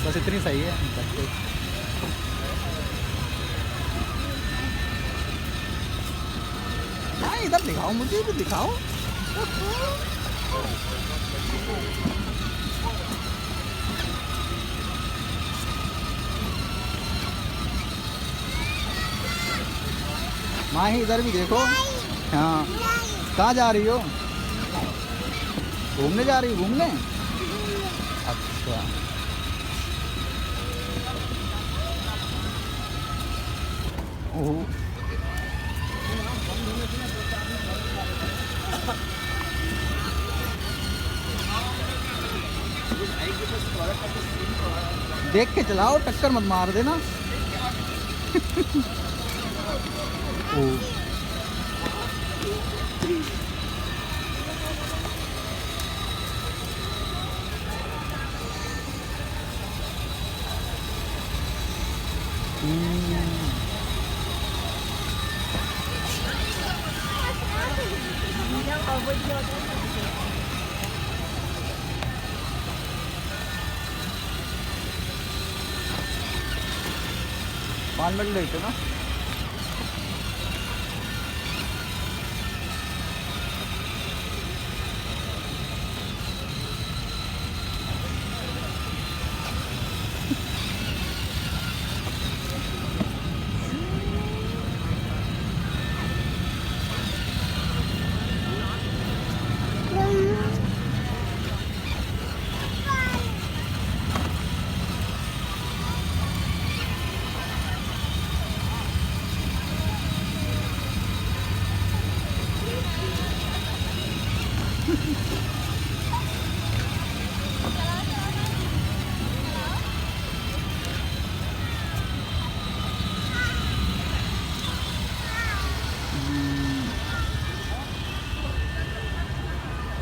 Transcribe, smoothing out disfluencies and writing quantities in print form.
बस इतनी सही है। हाँ इधर दिखाओ, मुझे भी दिखाओ। माँ ही इधर भी देखो। हाँ कहाँ जा रही हो? घूमने जा रही हो? घूमने? अच्छा ओह देख के चलाओ, टक्कर मत मार देना। ओह पान मिल रही थी ना।